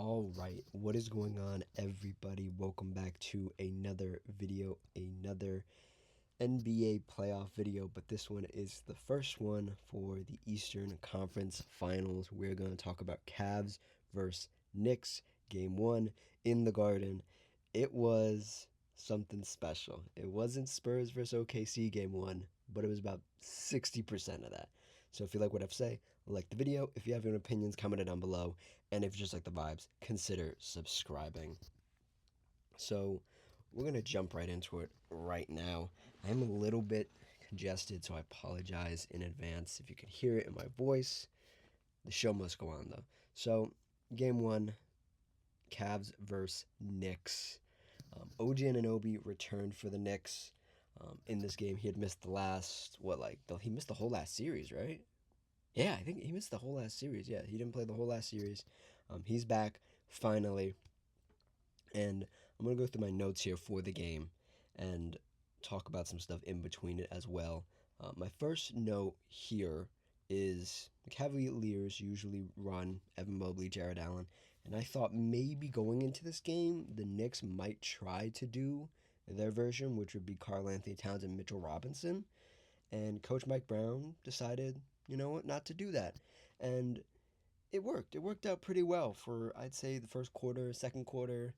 All right, what is going on, everybody? Welcome back to another video, another NBA playoff video, but this one is the first one for the Eastern Conference Finals. We're going to talk about Cavs versus Knicks, game one in the Garden. It was something special. It wasn't Spurs versus OKC game one, but it was about 60% of that. So if you like what I say, like the video. If you have any opinions, comment it down below. And if you just like the vibes, consider subscribing. So we're going to jump right into it right now. I'm a little bit congested, so I apologize in advance if you can hear it in my voice. The show must go on, though. So, game one, Cavs versus Knicks. OG Anunoby returned for the Knicks. In this game, he had missed the last, he missed the whole last series, right? Yeah, I think he missed the whole last series. Yeah, he didn't play the whole last series. He's back, finally. And I'm going to go through my notes here for the game and talk about some stuff in between it as well. My first note here is the Cavaliers usually run Evan Mobley, Jared Allen, and I thought maybe going into this game, the Knicks might try to do their version, which would be Karl-Anthony Towns and Mitchell Robinson. And Coach Mike Brown decided, you know what, not to do that. And it worked. It worked out pretty well for, I'd say, the first quarter, second quarter,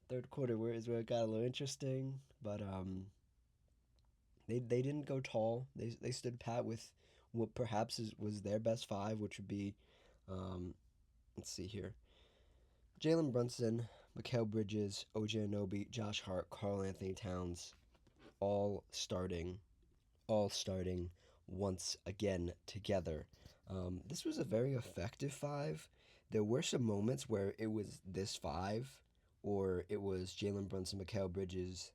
third quarter where it got a little interesting. But they didn't go tall. They stood pat with what perhaps was their best five, which would be, let's see here, Jalen Brunson, Mikal Bridges, OJ Anunoby, Josh Hart, Karl-Anthony Towns, all starting once again together. This was a very effective five. There were some moments where it was this five, or it was Jalen Brunson, Mikal Bridges,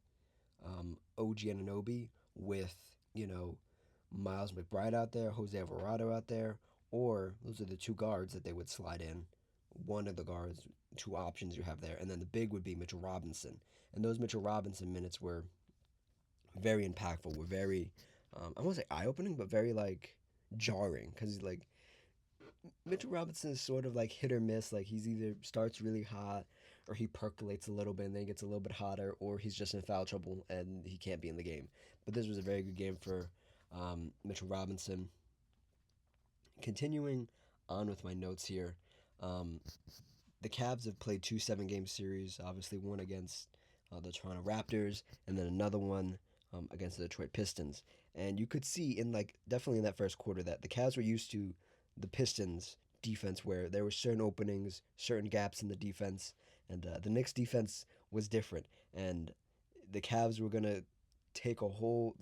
OG Anunoby with, Miles McBride out there, Jose Alvarado out there, or those are the two guards that they would slide in. One of the guards, two options you have there, and then the big would be Mitchell Robinson. And those Mitchell Robinson minutes were very impactful, were very, I won't say eye-opening, but very, jarring, because, Mitchell Robinson is sort of like hit or miss. Like, he's either starts really hot, or he percolates a little bit and then gets a little bit hotter, or he's just in foul trouble and he can't be in the game. But this was a very good game for Mitchell Robinson. Continuing on with my notes here, the Cavs have played two 7-game series, obviously one against the Toronto Raptors, and then another one against the Detroit Pistons. And you could see definitely in that first quarter that the Cavs were used to the Pistons defense, where there were certain openings, certain gaps in the defense, and the Knicks defense was different. And the Cavs were gonna take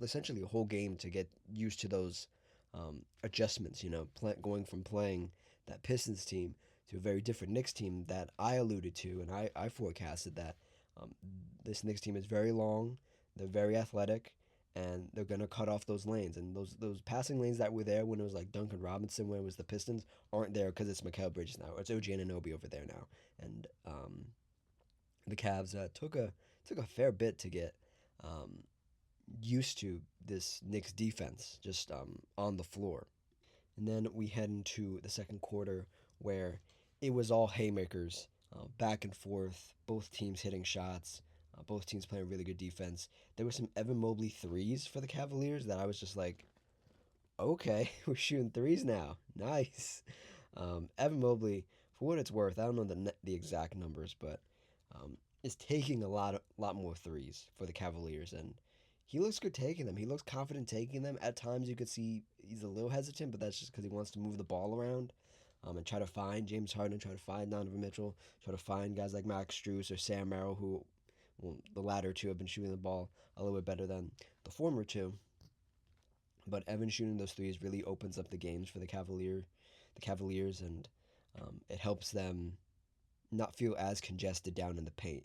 essentially a whole game to get used to those adjustments. Going from playing that Pistons team to a very different Knicks team that I alluded to, and I forecasted that this Knicks team is very long, they're very athletic, and they're gonna cut off those lanes. And those passing lanes that were there when it was like Duncan Robinson, when it was the Pistons, aren't there because it's Mikal Bridges now. It's OG Anunoby over there now, and the Cavs took a fair bit to get used to this Knicks defense just on the floor. And then we head into the second quarter where it was all haymakers, back and forth, both teams hitting shots, both teams playing really good defense. There were some Evan Mobley threes for the Cavaliers that I was just like, okay, we're shooting threes now. Nice. Evan Mobley, for what it's worth, I don't know the exact numbers, but is taking a lot more threes for the Cavaliers, and he looks good taking them. He looks confident taking them. At times, you could see he's a little hesitant, but that's just because he wants to move the ball around, and try to find James Harden, try to find Donovan Mitchell, try to find guys like Max Strus or Sam Merrill, who, well, the latter two have been shooting the ball a little bit better than the former two. But Evan shooting those threes really opens up the games for the Cavaliers, and it helps them not feel as congested down in the paint,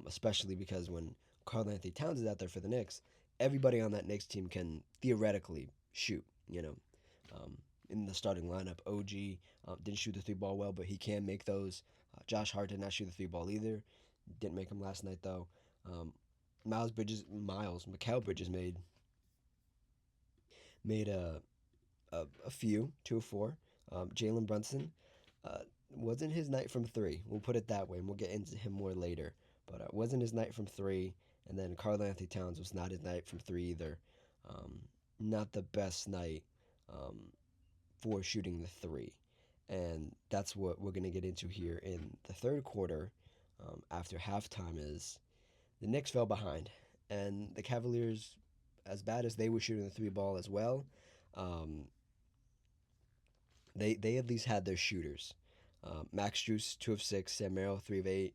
especially because when Karl-Anthony Towns is out there for the Knicks, everybody on that Knicks team can theoretically shoot. In the starting lineup, OG didn't shoot the three ball well, but he can make those. Josh Hart did not shoot the three ball either. Didn't make him last night though. Mikal Bridges made a few, 2 of 4. Jalen Brunson wasn't his night from three. We'll put it that way, and we'll get into him more later. But wasn't his night from three, and then Karl Anthony Towns was not his night from three either. Um, Not the best night um, for shooting the three, and that's what we're gonna get into here in the third quarter. After halftime, is the Knicks fell behind, and the Cavaliers, as bad as they were shooting the three ball as well, um, they at least had their shooters. Max Juice, 2 of 6, Sam Merrill, 3 of 8,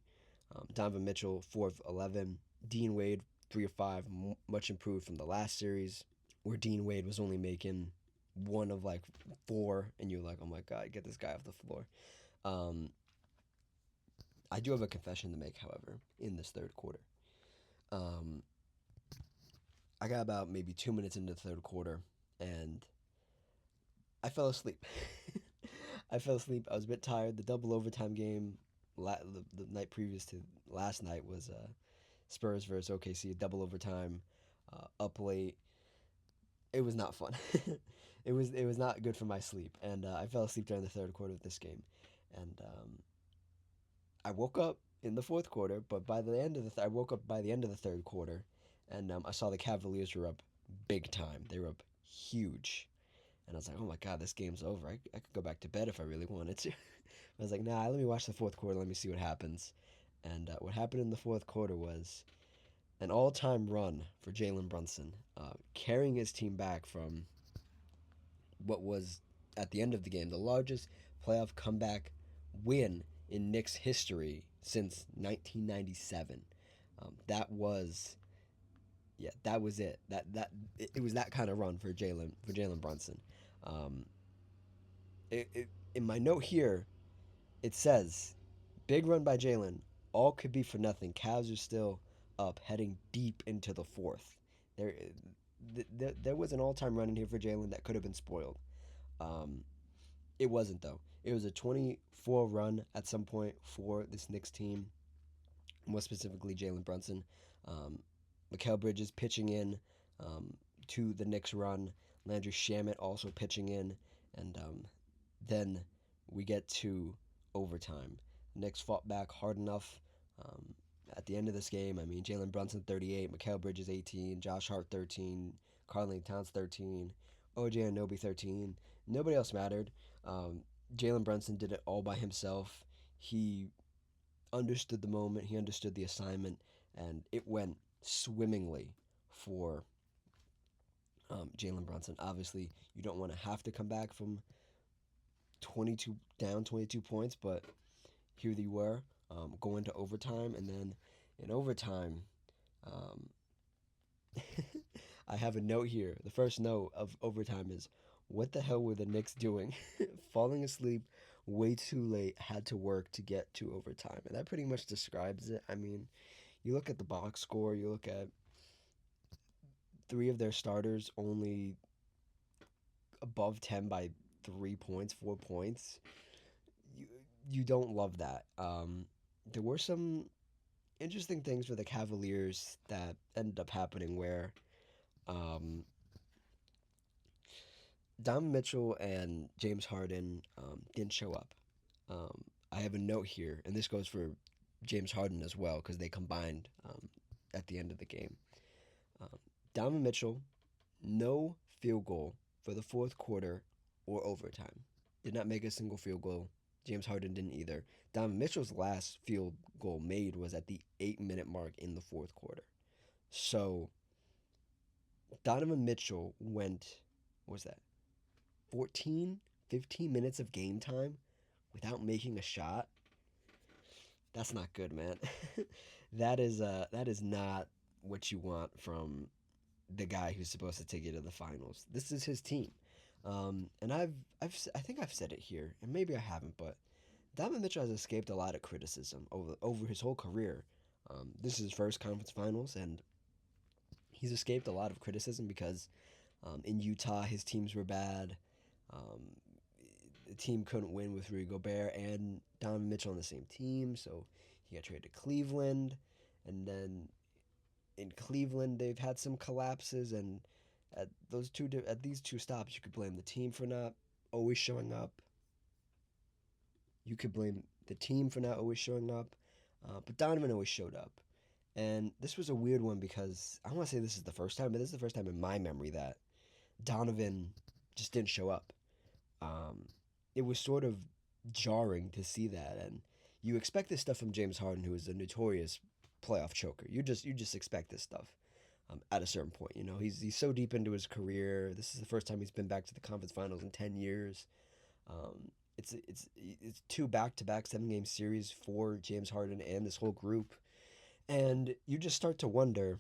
Donovan Mitchell, 4 of 11, Dean Wade, 3 of 5, much improved from the last series, where Dean Wade was only making one of like four, and you're like, oh my god, get this guy off the floor. Um, I do have a confession to make, however, in this third quarter. Um, I got about maybe 2 minutes into the third quarter, and I fell asleep. I fell asleep. I was a bit tired. The double overtime game the night previous to last night was Spurs versus OKC, double overtime, up late. It was not fun. It was not good for my sleep, and I fell asleep during the third quarter of this game, and I woke up in the fourth quarter. But by the end of I woke up by the end of the third quarter, and I saw the Cavaliers were up big time. They were up huge, and I was like, oh my god, this game's over. I could go back to bed if I really wanted to. I was like, nah, let me watch the fourth quarter. Let me see what happens. And what happened in the fourth quarter was an all-time run for Jalen Brunson, carrying his team back from what was, at the end of the game, the largest playoff comeback win in Knicks history since 1997. That was, yeah, that was it. It was that kind of run for Jalen Brunson. Um, in my note here, it says, big run by Jalen. All could be for nothing. Cavs are still up, heading deep into the fourth. There, there was an all-time run in here for Jalen that could have been spoiled. Um, it wasn't though. It was a 24 run at some point for this Knicks team, more specifically Jalen Brunson. Um, Mikal Bridges pitching in to the Knicks run. Landry Shamet also pitching in, and then we get to overtime. Knicks fought back hard enough um, at the end of this game. I mean, Jalen Brunson 38, Mikal Bridges 18, Josh Hart 13, Karl Towns 13, OJ Anunoby 13. Nobody else mattered. Jalen Brunson did it all by himself. He understood the moment, he understood the assignment, and it went swimmingly for Jalen Brunson. Obviously, you don't want to have to come back from 22 down 22 points, but here they were, going to overtime, and then in overtime, um, I have a note here. The first note of overtime is, what the hell were the Knicks doing? Falling asleep way too late, had to work to get to overtime. And that pretty much describes it. I mean, you look at the box score, you look at three of their starters only above 10 by 3 points, 4 points. You, you don't love that. There were some interesting things for the Cavaliers that ended up happening where um, Don Mitchell and James Harden didn't show up. I have a note here, and this goes for James Harden as well because they combined at the end of the game. Um, Donovan Mitchell, no field goal for the fourth quarter or overtime. Did not make a single field goal. James Harden didn't either. Donovan Mitchell's last field goal made was at the 8 minute mark in the fourth quarter. So Donovan Mitchell went, what was that, 14, 15 minutes of game time without making a shot. That's not good, man. That is not what you want from the guy who's supposed to take you to the finals. This is his team, and I think I've said it here, and maybe I haven't, but Donovan Mitchell has escaped a lot of criticism over his whole career. This is his first conference finals, and he's escaped a lot of criticism because in Utah his teams were bad. Um, the team couldn't win with Rudy Gobert and Donovan Mitchell on the same team, so he got traded to Cleveland, and then in Cleveland they've had some collapses, and at these two stops you could blame the team for not always showing up. You could blame the team for not always showing up, but Donovan always showed up. And this was a weird one because I don't want to say this is the first time, but this is the first time in my memory that Donovan just didn't show up. Um, it was sort of jarring to see that, and you expect this stuff from James Harden, who is a notorious playoff choker. You just expect this stuff at a certain point. You know, he's so deep into his career. This is the first time he's been back to the conference finals in 10 years. Um, it's two back-to-back 7 game series for James Harden and this whole group, and you just start to wonder,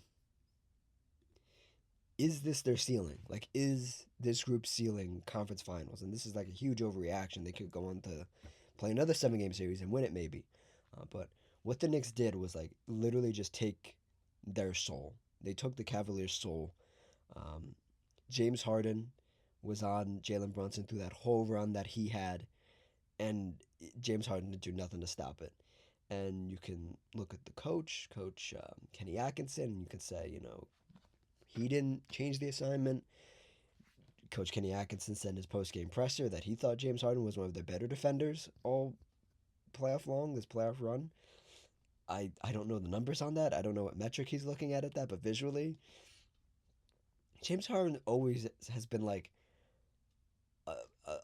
is this their ceiling? Like, is this group's ceiling conference finals? And this is like a huge overreaction. They could go on to play another 7 game series and win it, maybe. But what the Knicks did was like literally just take their soul. They took the Cavaliers' soul. Um, James Harden was on Jalen Brunson through that whole run that he had, and James Harden did do nothing to stop it. And you can look at the Coach Kenny Atkinson, and you can say, he didn't change the assignment. Coach Kenny Atkinson said in his post-game presser that he thought James Harden was one of their better defenders all playoff long, this playoff run. I don't know the numbers on that. I don't know what metric he's looking at that, but visually, James Harden always has been like a,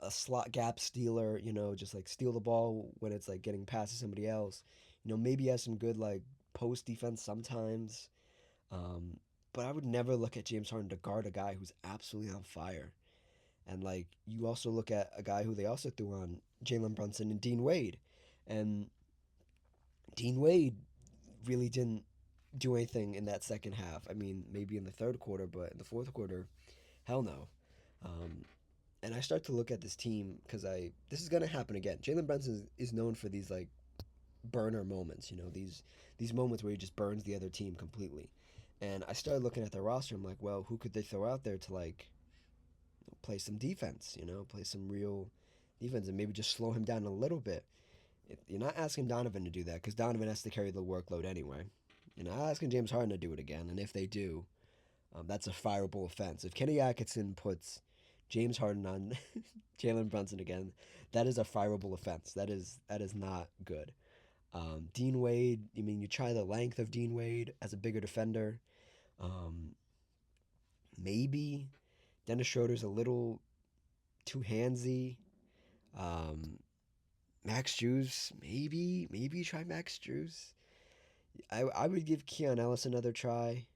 a slot gap stealer, just like steal the ball when it's like getting past to somebody else. Maybe he has some good like post defense sometimes. Um, but I would never look at James Harden to guard a guy who's absolutely on fire. And like you also look at a guy who they also threw on, Jalen Brunson and Dean Wade. And Dean Wade really didn't do anything in that second half. I mean, maybe in the third quarter, but in the fourth quarter, hell no. Um, and I start to look at this team because this is gonna happen again. Jalen Brunson is known for these like burner moments, these moments where he just burns the other team completely. And I started looking at their roster. I'm like, well, who could they throw out there to like play some defense? Play some real defense and maybe just slow him down a little bit. You're not asking Donovan to do that because Donovan has to carry the workload anyway. You're not asking James Harden to do it again. And if they do, that's a fireable offense. If Kenny Atkinson puts James Harden on Jalen Brunson again, that is a fireable offense. That is not good. Dean Wade, you try the length of Dean Wade as a bigger defender. Um, Maybe Dennis Schroeder's a little too handsy. Um, Max Drews, maybe try Max Drews. I would give Keon Ellis another try.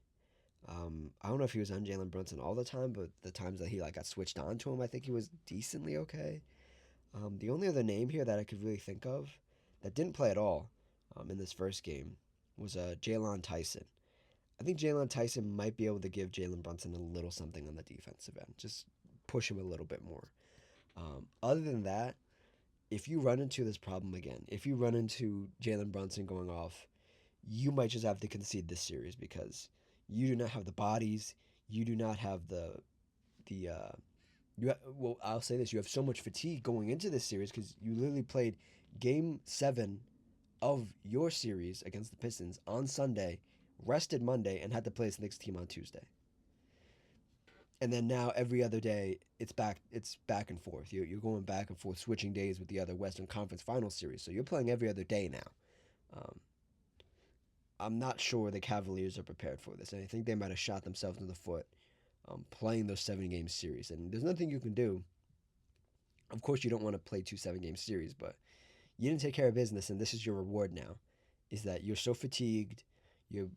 I don't know if he was on Jalen Brunson all the time, but the times that he like got switched on to him, I think he was decently okay. The only other name here that I could really think of that didn't play at all in this first game was Jalen Tyson. I think Jalen Tyson might be able to give Jalen Brunson a little something on the defensive end, just push him a little bit more. Other than that, if you run into this problem again, if you run into Jalen Brunson going off, you might just have to concede this series because you do not have the bodies, you do not have the well, I'll say this: you have so much fatigue going into this series because you literally played Game 7 of your series against the Pistons on Sunday, rested Monday, and had to play this Knicks team on Tuesday. And then now every other day it's back and forth. You're going back and forth, switching days with the other Western Conference Finals series. So you're playing every other day now. Um, I'm not sure the Cavaliers are prepared for this, and I think they might have shot themselves in the foot playing those 7 game series. And there's nothing you can do. Of course, you don't want to play 2 7 game series, but you didn't take care of business, and this is your reward now. Is that you're so fatigued, you're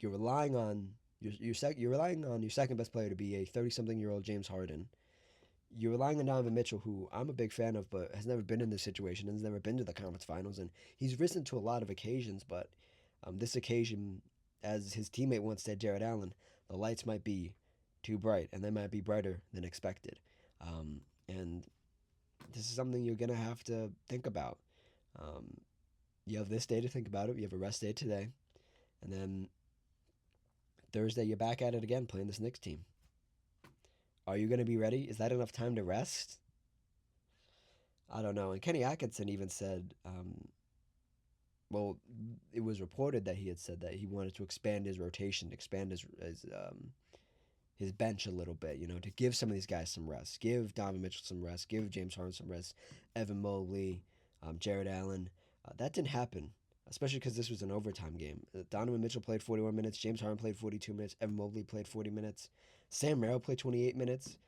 relying on you're relying on your second best player to be a 30-something-year-old James Harden. You're relying on Donovan Mitchell, who I'm a big fan of, but has never been in this situation and has never been to the conference finals, and he's risen to a lot of occasions, but this occasion, as his teammate once said, Jared Allen, the lights might be too bright, and they might be brighter than expected. And this is something you're gonna have to think about. Um, you have this day to think about it. You have a rest day today, and then Thursday you're back at it again, playing this Knicks team. Are you gonna be ready? Is that enough time to rest? I don't know. And Kenny Atkinson even said, well, it was reported that he had said that he wanted to expand his rotation, expand his bench a little bit, to give some of these guys some rest, give Donovan Mitchell some rest, give James Harden some rest, Evan Mobley. Jared Allen. That didn't happen, especially because this was an overtime game. Donovan Mitchell played 41 minutes. James Harden played 42 minutes. Evan Mobley played 40 minutes. Sam Merrill played 28 minutes.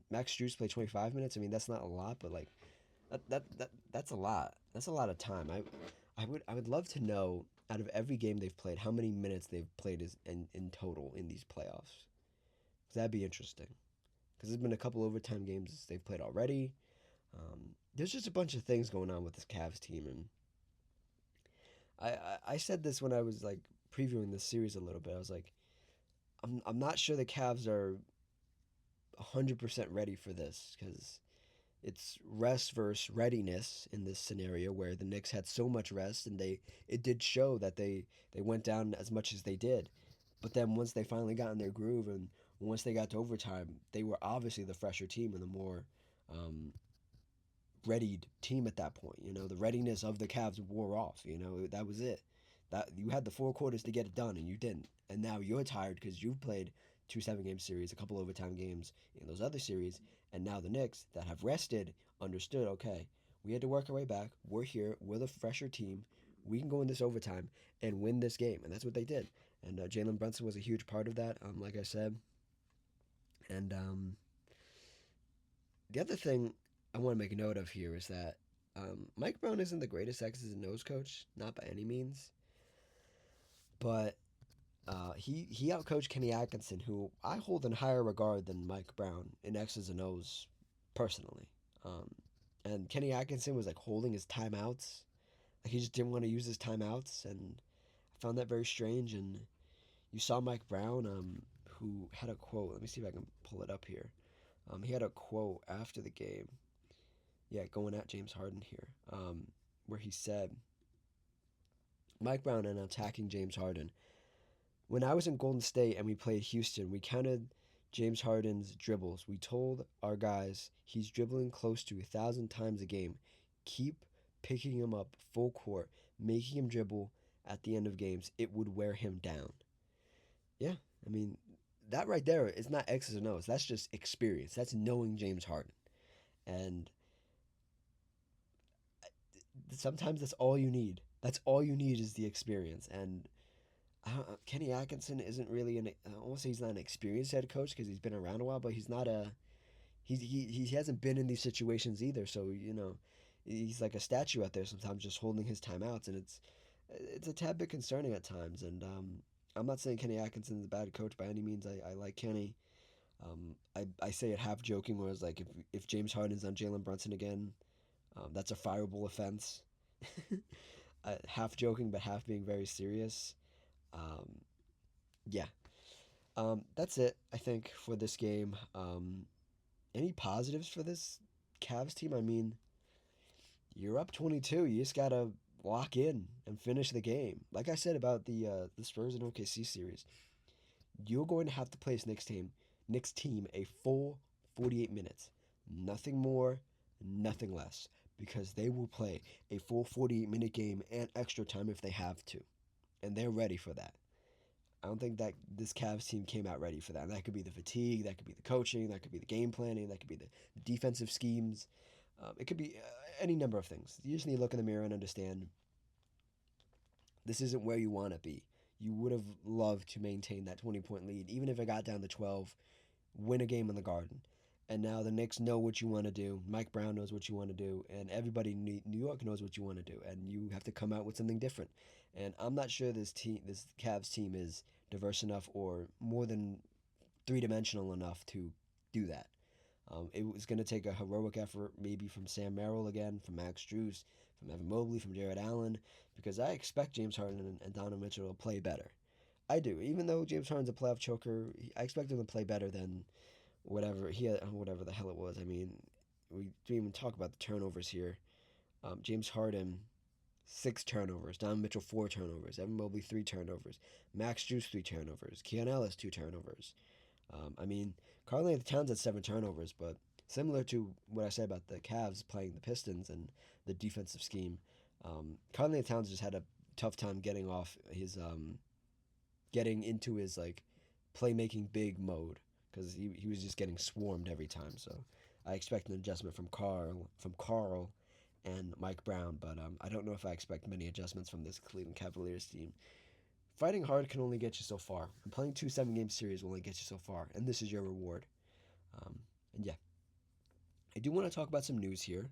Max Strus played 25 minutes. I mean, that's not a lot, but like that's a lot. That's a lot of time. I would love to know out of every game they've played how many minutes they've played in total in these playoffs. 'Cause that'd be interesting. Because there's been a couple overtime games they've played already. There's just a bunch of things going on with this Cavs team, and I said this when I was like previewing this series a little bit. I was like, I'm not sure the Cavs are 100% ready for this because it's rest versus readiness in this scenario where the Knicks had so much rest and it did show that they went down as much as they did. But then once they finally got in their groove and once they got to overtime, they were obviously the fresher team and the more um, readied team at that point. The readiness of the Cavs wore off. That was it. That you had the 4 quarters to get it done and you didn't. And now you're tired because you've played 2 7-game series, a couple overtime games in those other series, and now the Knicks that have rested understood. Okay, we had to work our way back. We're here. We're the fresher team. We can go in this overtime and win this game, and that's what they did. And Jalen Brunson was a huge part of that. Like I said, and the other thing I want to make a note of here is that Mike Brown isn't the greatest X's and O's coach, not by any means, but he outcoached Kenny Atkinson, who I hold in higher regard than Mike Brown in X's and O's personally. Um, and Kenny Atkinson was like holding his timeouts, like he just didn't want to use his timeouts, and I found that very strange. And you saw Mike Brown, who had a quote. Let me see if I can pull it up here. He had a quote after the game. Yeah, going at James Harden here, where he said, Mike Brown and attacking James Harden. When I was in Golden State and we played Houston, we counted James Harden's dribbles. We told our guys he's dribbling close to 1,000 times a game. Keep picking him up full court, making him dribble at the end of games. It would wear him down. Yeah, I mean, that right there is not X's and O's. That's just experience. That's knowing James Harden. And sometimes that's all you need. That's all you need is the experience. And Kenny Atkinson isn't really I won't say he's not an experienced head coach because he's been around a while, but he's not a he hasn't been in these situations either. So he's like a statue out there sometimes, just holding his timeouts, and it's a tad bit concerning at times. And I'm not saying Kenny Atkinson's a bad coach by any means. I like Kenny. I say it half joking, where it's like if James Harden's on Jalen Brunson again, that's a fireable offense. Half joking, but half being very serious. Um, yeah, that's it. I think for this game. Any positives for this Cavs team? I mean, you're up 22. You just gotta lock in and finish the game. Like I said about the Spurs and OKC series, you're going to have to play this Knicks team a full 48 minutes, nothing more, nothing less, because they will play a full 48-minute game and extra time if they have to, and they're ready for that. I don't think that this Cavs team came out ready for that. And that could be the fatigue, that could be the coaching, that could be the game planning, that could be the defensive schemes. It could be any number of things. You just need to look in the mirror and understand this isn't where you want to be. You would have loved to maintain that 20-point lead, even if it got down to 12, win a game in the Garden. And now the Knicks know what you want to do. Mike Brown knows what you want to do, and everybody in New York knows what you want to do, and you have to come out with something different. And I'm not sure this Cavs team, is diverse enough or more than three-dimensional enough to do that. It was going to take a heroic effort, maybe from Sam Merrill again, from Max Strus, from Evan Mobley, from Jared Allen, because I expect James Harden and Donovan Mitchell to play better. I do, even though James Harden's a playoff choker. I expect him to play better than whatever the hell it was. I mean, we didn't even talk about the turnovers here. James Harden, 6 turnovers. Donovan Mitchell, 4 turnovers. Evan Mobley, 3 turnovers. Max Strus, 3 turnovers. Keon Ellis, 2 turnovers. I mean, Karl-Anthony Towns had 7 turnovers, but similar to what I said about the Cavs playing the Pistons and the defensive scheme, Karl-Anthony Towns just had a tough time getting into his like playmaking big mode because he was just getting swarmed every time. So I expect an adjustment from Carl and Mike Brown, but I don't know if I expect many adjustments from this Cleveland Cavaliers team. Fighting hard can only get you so far, and playing two 7 game series will only get you so far, and this is your reward. Um, and yeah, I do want to talk about some news here.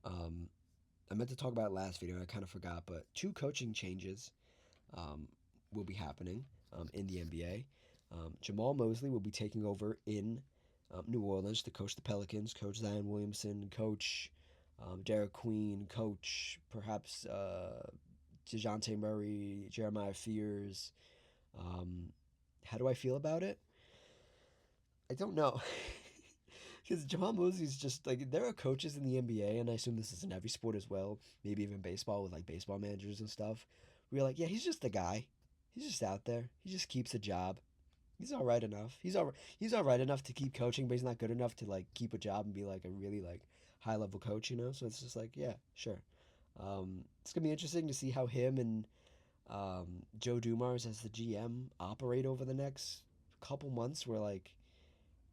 Um, I meant to talk about it last video, I kind of forgot, but two coaching changes um, will be happening in the NBA. Jamal Mosley will be taking over in New Orleans to coach the Pelicans, coach Zion Williamson, coach Derek Queen, coach perhaps DeJounte Murray, Jeremiah Fears. Um, how do I feel about it? I don't know. Because Jamal Mosley's just like, there are coaches in the NBA, and I assume this is in every sport as well, maybe even baseball with like baseball managers and stuff. Where you're like, yeah, he's just a guy. He's just out there. He just keeps a job. He's all right enough. He's all right enough to keep coaching, but he's not good enough to like keep a job and be like a really like high level coach, you know? So it's just like, yeah, sure. It's gonna be interesting to see how him and Joe Dumars as the GM operate over the next couple months. Where like,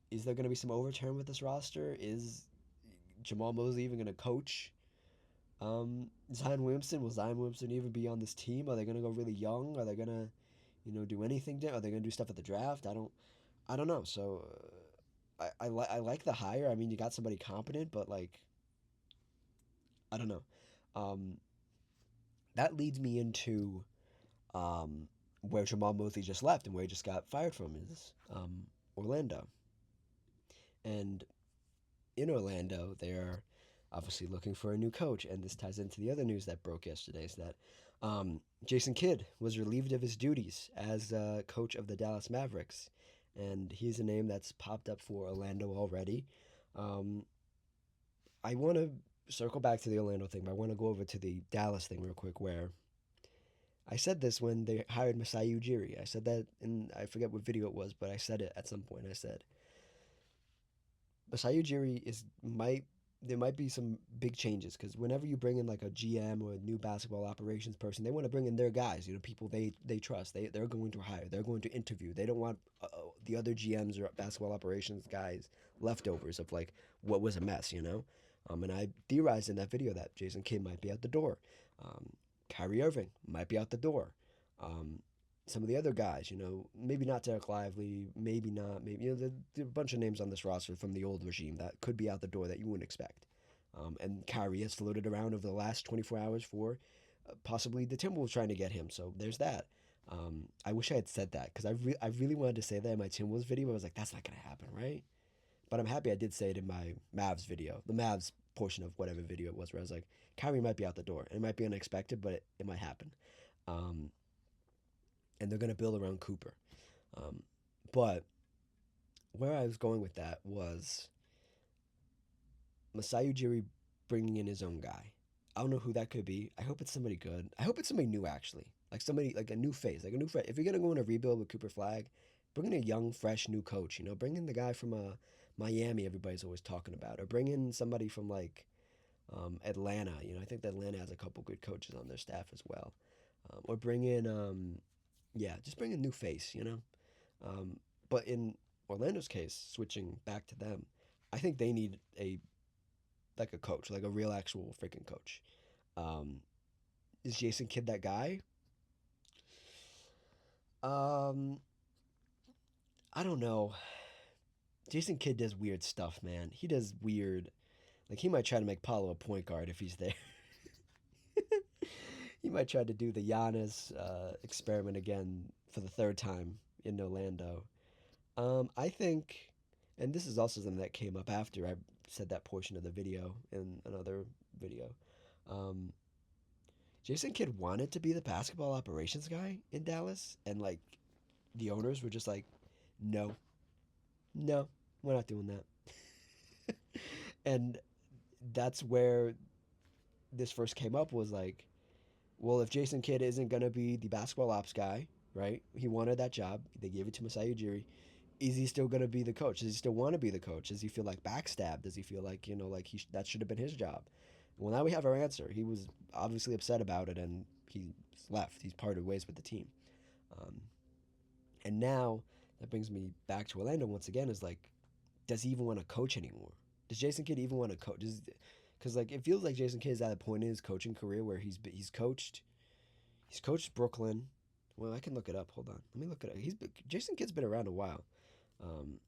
is there gonna be some overturn with this roster? Is Jamal Mosley even gonna coach Zion Williamson? Will Zion Williamson even be on this team? Are they gonna go really young? Are they gonna, do anything? Are they gonna do stuff at the draft? I don't know. So I like the hire. I mean, you got somebody competent, but like, I don't know. Um, that leads me into um, where Jamal Mosley just left and where he just got fired from is Orlando. And in Orlando, they're obviously looking for a new coach, and this ties into the other news that broke yesterday: is that Jason Kidd was relieved of his duties as coach of the Dallas Mavericks, and he's a name that's popped up for Orlando already. Um, I want to circle back to the Orlando thing, but I want to go over to the Dallas thing real quick, where I said this when they hired Masai Ujiri. I said that in, I forget what video it was, but I said it at some point. I said Masai Ujiri is might there might be some big changes because whenever you bring in like a GM or a new basketball operations person, they want to bring in their guys, people they trust. They're going to hire. They're going to interview. They don't want the other GMs or basketball operations guys leftovers of like what was a mess. And I theorized in that video that Jason Kidd might be out the door. Um, Kyrie Irving might be out the door. Um, some of the other guys, maybe not Derek Lively, maybe not, maybe, there are a bunch of names on this roster from the old regime that could be out the door that you wouldn't expect. And Kyrie has floated around over the last 24 hours for possibly the Timberwolves trying to get him. So there's that. I wish I had said that because I really wanted to say that in my Timberwolves video. I was like, that's not going to happen, right? But I'm happy I did say it in my Mavs video, the Mavs portion of whatever video it was, where I was like, Kyrie might be out the door. It might be unexpected, but it might happen. Um, and they're going to build around Cooper. But where I was going with that was Masai Ujiri bringing in his own guy. I don't know who that could be. I hope it's somebody good. I hope it's somebody new, actually. Like somebody, like a new face, like a new If you're going to go in a rebuild with Cooper Flag, bring in a young, fresh, new coach. Bring in the guy from Miami everybody's always talking about. Or bring in somebody from like Atlanta. I think that Atlanta has a couple good coaches on their staff as well. Or bring in, yeah, just bring a new face. Um, but in Orlando's case, switching back to them, I think they need a coach, like a real actual freaking coach. Um, is Jason Kidd that guy? Um, I don't know. Jason Kidd does weird stuff, man. He does weird. Like he might try to make Paulo a point guard if he's there. He might try to do the Giannis experiment again for the third time in Orlando. I think, and this is also something that came up after I said that portion of the video in another video. Um, Jason Kidd wanted to be the basketball operations guy in Dallas, and like the owners were just like, no, no, we're not doing that. And that's where this first came up was like, well, if Jason Kidd isn't going to be the basketball ops guy, right? He wanted that job. They gave it to Masai Ujiri. Is he still going to be the coach? Does he still want to be the coach? Does he feel like backstabbed? Does he feel like, like that should have been his job? Well, now we have our answer. He was obviously upset about it and he left. He's parted ways with the team. Um, and now that brings me back to Orlando once again is like, does he even want to coach anymore? Does Jason Kidd even want to coach? because like it feels like Jason Kidd is at a point in his coaching career where he's coached Brooklyn. Well, I can look it up. Hold on, let me look it up. Jason Kidd's been around a while, um,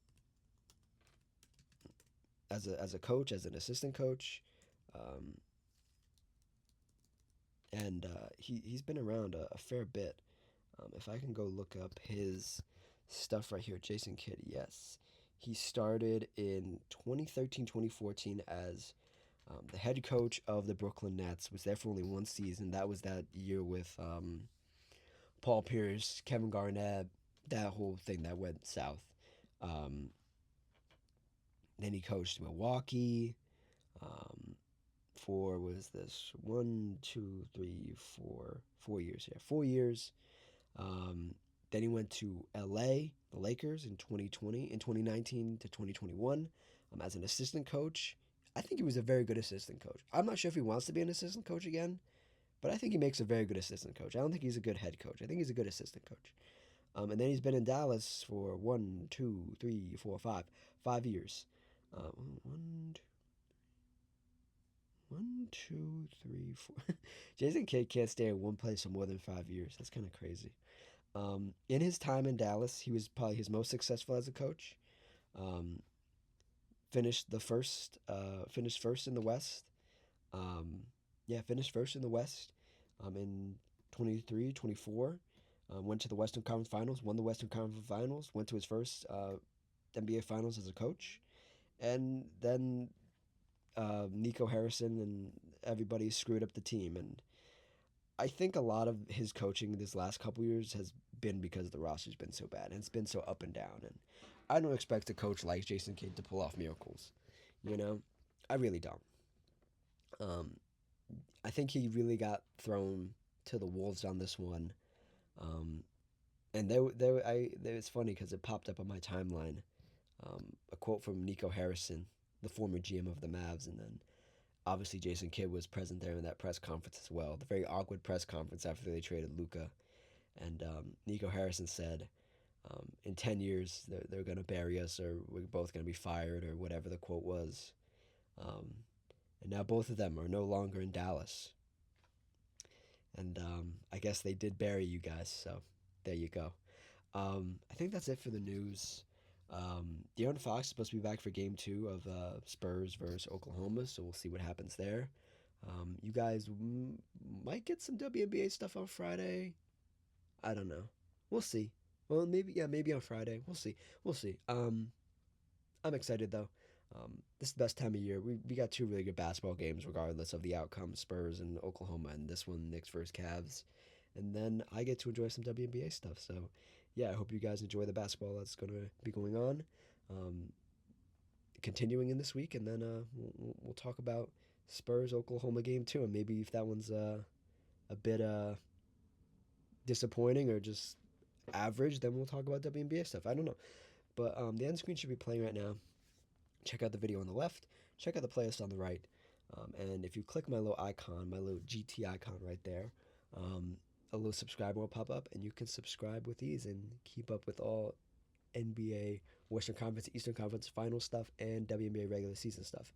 as a coach, as an assistant coach, um, and he's been around a fair bit. If I can go look up his stuff right here, Jason Kidd, yes. He started in 2013, 2014 as the head coach of the Brooklyn Nets. Was there for only one season. That was that year with Paul Pierce, Kevin Garnett, that whole thing that went south. Um, then he coached Milwaukee for was this 4 years? Yeah, 4 years. Um, then he went to LA, the Lakers, in 2020, in 2019 to 2021, as an assistant coach. I think he was a very good assistant coach. I'm not sure if he wants to be an assistant coach again, but I think he makes a very good assistant coach. I don't think he's a good head coach. I think he's a good assistant coach. And then he's been in Dallas for 5 years. One, one, two, three, four. Jason Kidd can't stay in one place for more than 5 years. That's kind of crazy. In his time in Dallas, he was probably his most successful as a coach. Um, finished first in the West. Um, yeah, finished first in the West. In 23, 24. Went to the Western Conference Finals, won the Western Conference Finals, went to his first NBA Finals as a coach, and then Nico Harrison and everybody screwed up the team. And I think a lot of his coaching this last couple years has been because the roster's been so bad and it's been so up and down. And I don't expect a coach like Jason Kidd to pull off miracles. You know, I really don't. Um, I think he really got thrown to the wolves on this one. Um, and it's funny because it popped up on my timeline. A quote from Nico Harrison, the former GM of the Mavs, and then obviously Jason Kidd was present there in that press conference as well. The very awkward press conference after they traded Luca, and Nico Harrison said, "In 10 years, they're going to bury us, or we're both going to be fired, or whatever the quote was." Um, and now both of them are no longer in Dallas, and I guess they did bury you guys. So there you go. I think that's it for the news. De'Aaron Fox is supposed to be back for Game 2 of Spurs versus Oklahoma, so we'll see what happens there. You guys might get some WNBA stuff on Friday. I don't know. We'll see. Well, maybe yeah, maybe on Friday. We'll see. We'll see. I'm excited though. This is the best time of year. We got two really good basketball games, regardless of the outcome. Spurs and Oklahoma, and this one Knicks versus Cavs. And then I get to enjoy some WNBA stuff. So, yeah, I hope you guys enjoy the basketball that's going to be going on, um, continuing in this week. And then we'll talk about Spurs Oklahoma game 2, and maybe if that one's a bit disappointing or just average, then we'll talk about WNBA stuff. I don't know, but the end screen should be playing right now. Check out the video on the left. Check out the playlist on the right. And if you click my little icon, my little GT icon right there, a little subscriber will pop up, and you can subscribe with ease and keep up with all NBA, Western Conference, Eastern Conference final stuff, and WNBA regular season stuff.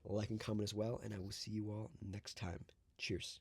Like and comment as well, and I will see you all next time. Cheers.